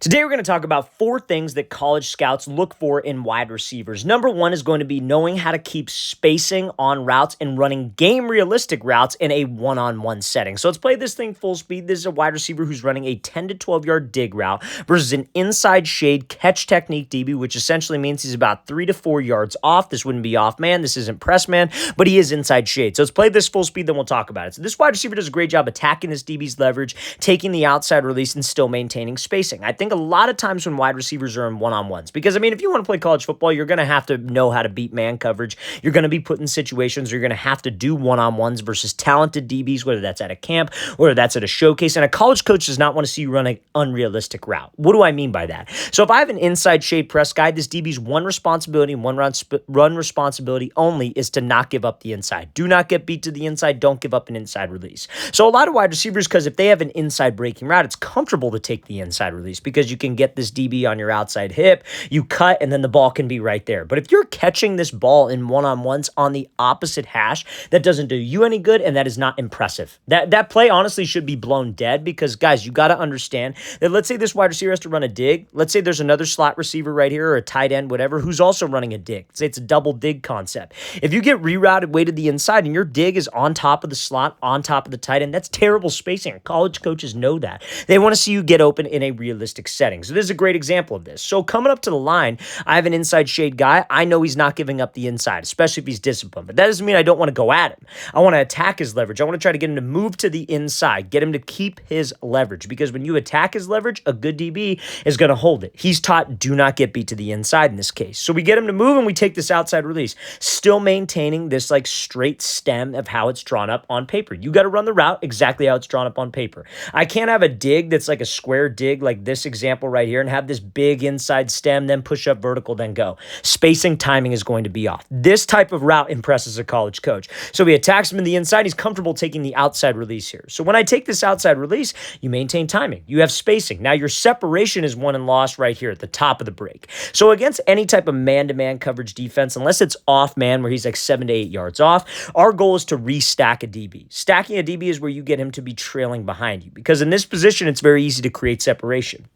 Today, we're going to talk about 4 things that college scouts look for in wide receivers. Number 1 is going to be knowing how to keep spacing on routes and running game realistic routes in a one-on-one setting. So let's play this thing full speed. This is a wide receiver who's running a 10 to 12 yard dig route versus an inside shade catch technique DB, which essentially means he's about 3 to 4 yards off. This wouldn't be off man. This isn't press man, but he is inside shade. So let's play this full speed, then we'll talk about it. So this wide receiver does a great job attacking this DB's leverage, taking the outside release, and still maintaining spacing. I think a lot of times when wide receivers are in one-on-ones, because if you want to play college football, you're going to have to know how to beat man coverage. You're going to be put in situations where you're going to have to do one-on-ones versus talented DBs, whether that's at a camp, whether that's at a showcase. And a college coach does not want to see you run an unrealistic route. What do I mean by that? So if I have an inside shade press guy, this DB's one responsibility and one run responsibility only is to not give up the inside. Do not get beat to the inside. Don't give up an inside release. So a lot of wide receivers, because if they have an inside breaking route, it's comfortable to take the inside release because you can get this DB on your outside hip, you cut, and then the ball can be right there. But if you're catching this ball in one-on-ones on the opposite hash, that doesn't do you any good, and that is not impressive. That play honestly should be blown dead because, guys, you got to understand that let's say this wide receiver has to run a dig. Let's say there's another slot receiver right here or a tight end, whatever, who's also running a dig. Say it's a double dig concept. If you get rerouted way to the inside and your dig is on top of the slot, on top of the tight end, that's terrible spacing. College coaches know that. They want to see you get open in a realistic setting. So this is a great example of this. So coming up to the line, I have an inside shade guy. I know he's not giving up the inside, especially if he's disciplined. But that doesn't mean I don't want to go at him. I want to attack his leverage. I want to try to get him to move to the inside, get him to keep his leverage. Because when you attack his leverage, a good DB is going to hold it. He's taught do not get beat to the inside in this case. So we get him to move and we take this outside release, still maintaining this like straight stem of how it's drawn up on paper. You got to run the route exactly how it's drawn up on paper. I can't have a dig that's like a square dig like this example right here and have this big inside stem, then push up vertical, then go. Spacing, timing is going to be off. This type of route impresses a college coach. So he attacks him in the inside. He's comfortable taking the outside release here. So when I take this outside release, you maintain timing. You have spacing. Now your separation is won and lost right here at the top of the break. So against any type of man-to-man coverage defense, unless it's off man where he's like 7 to 8 yards off, our goal is to restack a DB. Stacking a DB is where you get him to be trailing behind you because in this position, it's very easy to create separation.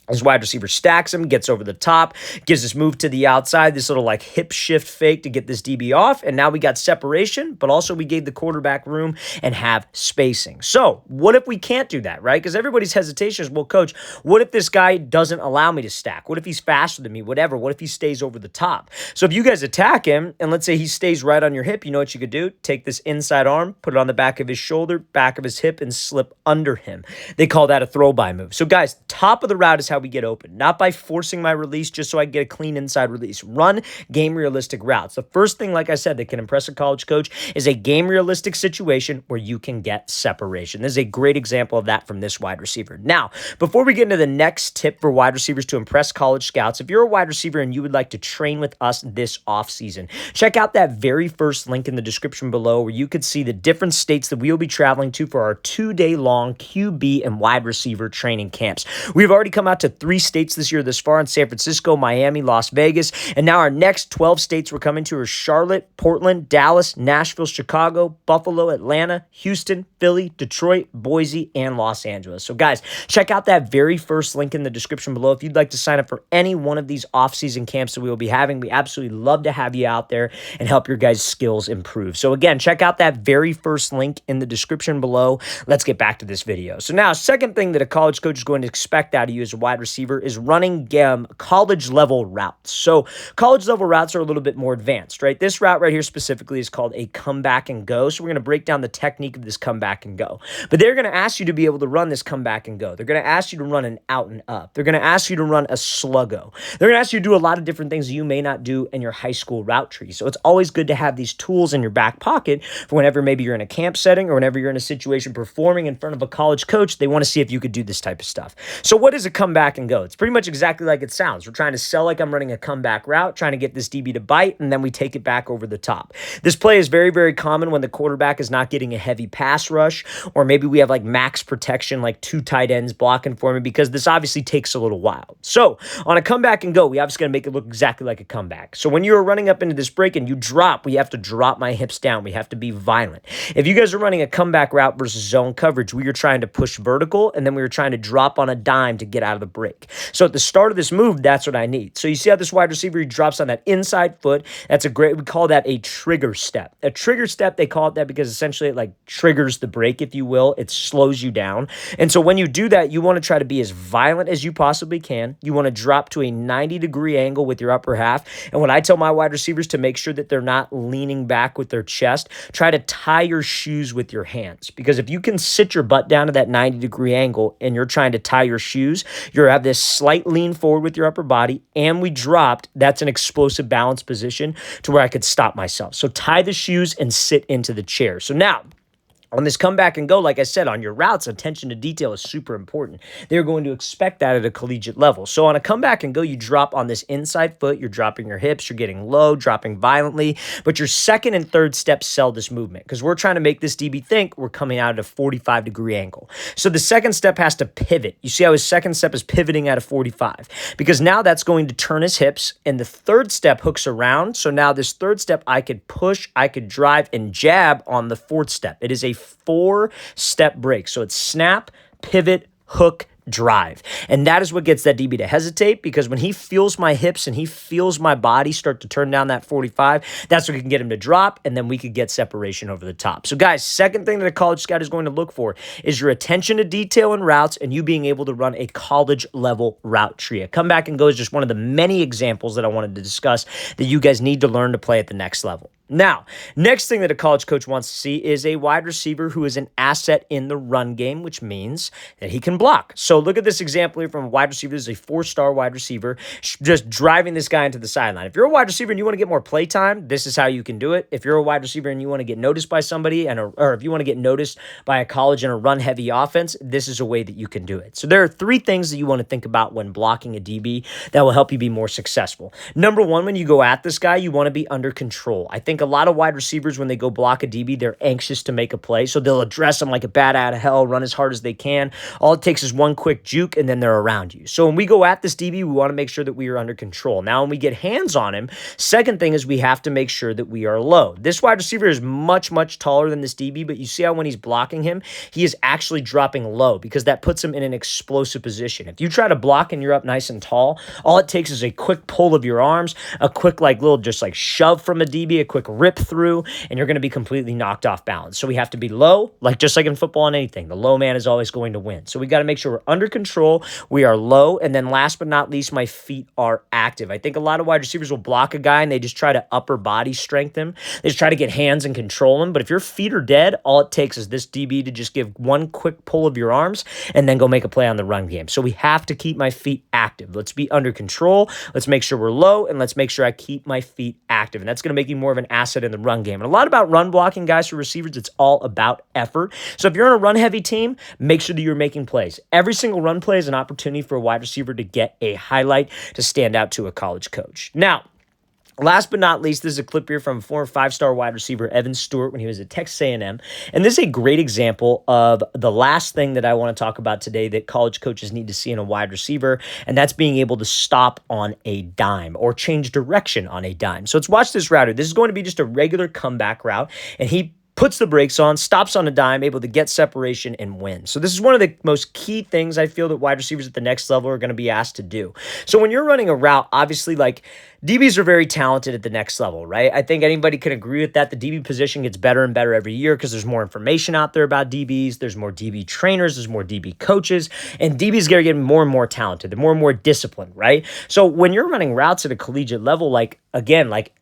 His wide receiver stacks him, gets over the top, gives this move to the outside, this little like hip shift fake to get this DB off. And now we got separation, but also we gave the quarterback room and have spacing. So what if we can't do that, right? Because everybody's hesitation is, well, coach, what if this guy doesn't allow me to stack? What if he's faster than me? Whatever. What if he stays over the top? So if you guys attack him and let's say he stays right on your hip, you know what you could do? Take this inside arm, put it on the back of his shoulder, back of his hip, and slip under him. They call that a throw-by move. So guys, top of the route is how we get open, not by forcing my release just so I get a clean inside release. Run game realistic routes. The first thing, like I said, that can impress a college coach is a game realistic situation where you can get separation. This is a great example of that from this wide receiver. Now, before we get into the next tip for wide receivers to impress college scouts, if you're a wide receiver and you would like to train with us this offseason, check out that very first link in the description below where you could see the different states that we will be traveling to for our 2-day-long QB and wide receiver training camps. We've already come out to 3 states this year thus far in San Francisco, Miami, Las Vegas, and now our next 12 states we're coming to are Charlotte, Portland, Dallas, Nashville, Chicago, Buffalo, Atlanta, Houston, Philly, Detroit, Boise, and Los Angeles. So guys, check out that very first link in the description below if you'd like to sign up for any one of these off-season camps that we will be having. We absolutely love to have you out there and help your guys' skills improve. So again, check out that very first link in the description below. Let's get back to this video. So now, second thing that a college coach is going to expect out of you as a wide receiver is running college level routes. So college level routes are a little bit more advanced, right? This route right here specifically is called a comeback and go. So we're going to break down the technique of this comeback and go. But they're going to ask you to be able to run this comeback and go. They're going to ask you to run an out and up. They're going to ask you to run a sluggo. They're going to ask you to do a lot of different things you may not do in your high school route tree. So it's always good to have these tools in your back pocket for whenever maybe you're in a camp setting or whenever you're in a situation performing in front of a college coach, they want to see if you could do this type of stuff. So what is a comeback and go? It's pretty much exactly like it sounds. We're trying to sell like I'm running a comeback route, trying to get this DB to bite, and then we take it back over the top. This play is very, very common when the quarterback is not getting a heavy pass rush, or maybe we have like max protection, like 2 tight ends blocking for me, because this obviously takes a little while. So on a comeback and go, we obviously got to make it look exactly like a comeback. So when you're running up into this break and you drop, we have to drop my hips down. We have to be violent. If you guys are running a comeback route versus zone coverage, we are trying to push vertical, and then we were trying to drop on a dime to get out of the break. So at the start of this move, that's what I need. So you see how this wide receiver, he drops on that inside foot. That's a great, we call that a trigger step. A trigger step, they call it that because essentially it like triggers the break, if you will. It slows you down. And so when you do that, you want to try to be as violent as you possibly can. You want to drop to a 90-degree angle with your upper half. And what I tell my wide receivers to make sure that they're not leaning back with their chest, try to tie your shoes with your hands. Because if you can sit your butt down to that 90-degree angle and you're trying to tie your shoes, you'll have this slight lean forward with your upper body, and we dropped. That's an explosive balance position to where I could stop myself. So tie the shoes and sit into the chair. So now, on this come back and go, like I said, on your routes, attention to detail is super important. They're going to expect that at a collegiate level. So on a come back and go, you drop on this inside foot, you're dropping your hips, you're getting low, dropping violently, but your second and third steps sell this movement because we're trying to make this DB think we're coming out at a 45-degree angle. So the second step has to pivot. You see how his second step is pivoting at a 45 because now that's going to turn his hips, and the third step hooks around. So now this third step, I could push, I could drive, and jab on the fourth step. It is a 4-step break. So it's snap, pivot, hook, drive. And that is what gets that DB to hesitate, because when he feels my hips and he feels my body start to turn down that 45, that's what can get him to drop, and then we could get separation over the top. So guys, second thing that a college scout is going to look for is your attention to detail in routes and you being able to run a college level route tree. A come back and go is just one of the many examples that I wanted to discuss that you guys need to learn to play at the next level. Now, next thing that a college coach wants to see is a wide receiver who is an asset in the run game, which means that he can block. So look at this example here from a wide receiver. This is a 4-star wide receiver just driving this guy into the sideline. If you're a wide receiver and you want to get more play time, this is how you can do it. If you're a wide receiver and you want to get noticed by somebody, or if you want to get noticed by a college in a run-heavy offense, this is a way that you can do it. So there are 3 things that you want to think about when blocking a DB that will help you be more successful. Number 1, when you go at this guy, you want to be under control. I think a lot of wide receivers, when they go block a DB, they're anxious to make a play. So they'll address him like a bat out of hell, run as hard as they can. All it takes is one quick juke, and then they're around you. So when we go at this DB, we want to make sure that we are under control. Now, when we get hands on him, second thing is we have to make sure that we are low. This wide receiver is much, much taller than this DB, but you see how when he's blocking him, he is actually dropping low because that puts him in an explosive position. If you try to block and you're up nice and tall, all it takes is a quick pull of your arms, a quick little just shove from a DB, a quick rip through, and you're going to be completely knocked off balance. So we have to be low, just like in football and anything. The low man is always going to win. So we got to make sure we're under control, we are low, and then last but not least, my feet are active. I think a lot of wide receivers will block a guy and they just try to upper body strength him. They just try to get hands and control him. But if your feet are dead, all it takes is this DB to just give one quick pull of your arms and then go make a play on the run game. So we have to keep my feet active. Let's be under control. Let's make sure we're low, and let's make sure I keep my feet active. And that's going to make you more of an asset in the run game. And a lot about run blocking, guys, for receivers, it's all about effort. So if you're in a run-heavy team, make sure that you're making plays. Every single run play is an opportunity for a wide receiver to get a highlight to stand out to a college coach. Now, last but not least, this is a clip here from former 5-star wide receiver Evan Stewart when he was at Texas A&M. And this is a great example of the last thing that I want to talk about today that college coaches need to see in a wide receiver, and that's being able to stop on a dime or change direction on a dime. So let's watch this route here. This is going to be just a regular comeback route, and he puts the brakes on, stops on a dime, able to get separation and win. So this is one of the most key things I feel that wide receivers at the next level are going to be asked to do. So when you're running a route, obviously, DBs are very talented at the next level, right? I think anybody can agree with that. The DB position gets better and better every year because there's more information out there about DBs. There's more DB trainers. There's more DB coaches. And DBs are getting more and more talented. They're more and more disciplined, right? So when you're running routes at a collegiate level,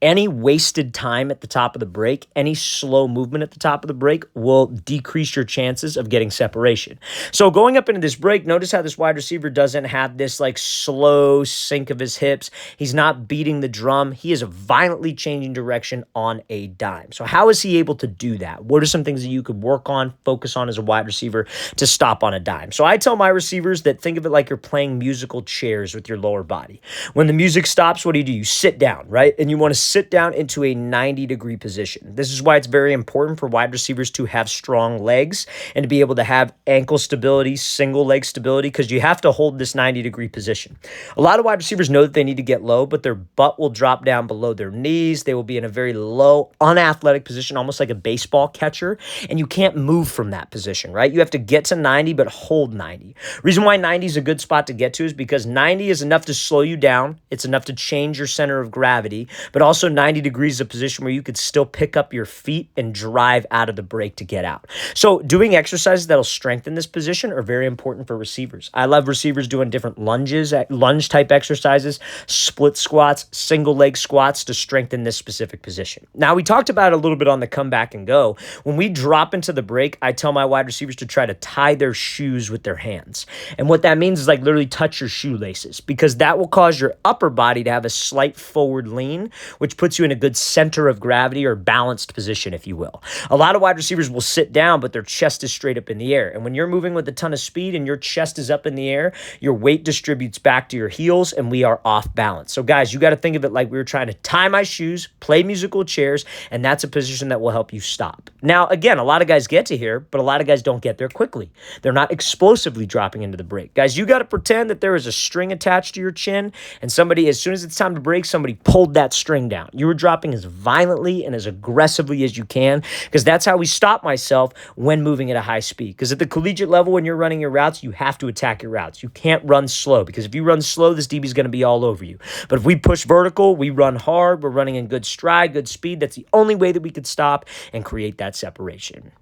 any wasted time at the top of the break, any slow movement at the top of the break will decrease your chances of getting separation. So going up into this break, notice how this wide receiver doesn't have this slow sink of his hips. He's not beating the drum. He is violently changing direction on a dime. So how is he able to do that? What are some things that you could work on, focus on as a wide receiver to stop on a dime? So I tell my receivers that think of it like you're playing musical chairs with your lower body. When the music stops, what do? You sit down, right? And you want to sit down into a 90-degree position. This is why it's very important for wide receivers to have strong legs and to be able to have ankle stability, single leg stability, because you have to hold this 90-degree position. A lot of wide receivers know that they need to get low, but their butt will drop down below their knees. They will be in a very low, unathletic position, almost like a baseball catcher, and you can't move from that position, right? You have to get to 90, but hold 90. Reason why 90 is a good spot to get to is because 90 is enough to slow you down. It's enough to change your center of gravity, but also 90 degrees is a position where you could still pick up your feet and drive out of the break to get out. So doing exercises that'll strengthen this position are very important for receivers. I love receivers doing different lunges, lunge type exercises, split squats, single leg squats to strengthen this specific position. Now, we talked about it a little bit on the comeback and go. When we drop into the break, I tell my wide receivers to try to tie their shoes with their hands. And what that means is like literally touch your shoelaces, because that will cause your upper body to have a slight forward lean, which puts you in a good center of gravity or balanced position, if you will. A lot of wide receivers will sit down, but their chest is straight up in the air. And when you're moving with a ton of speed and your chest is up in the air, your weight distributes back to your heels and we are off balance. So guys, you got to think of it like we were trying to tie my shoes, play musical chairs, and that's a position that will help you stop. Now, again, a lot of guys get to here, but a lot of guys don't get there quickly. They're not explosively dropping into the break. Guys, you got to pretend that there is a string attached to your chin and somebody, as soon as it's time to break, somebody pulled that string down. You were dropping as violently and as aggressively as you can, because that's how we stop myself when moving at a high speed. Because at the collegiate level, when you're running your routes, you have to attack your routes. You can't run slow, because if you run slow, this DB is going to be all over you. But if we push vertical, we run hard, we're running in good stride, good speed. That's the only way that we could stop and create that separation.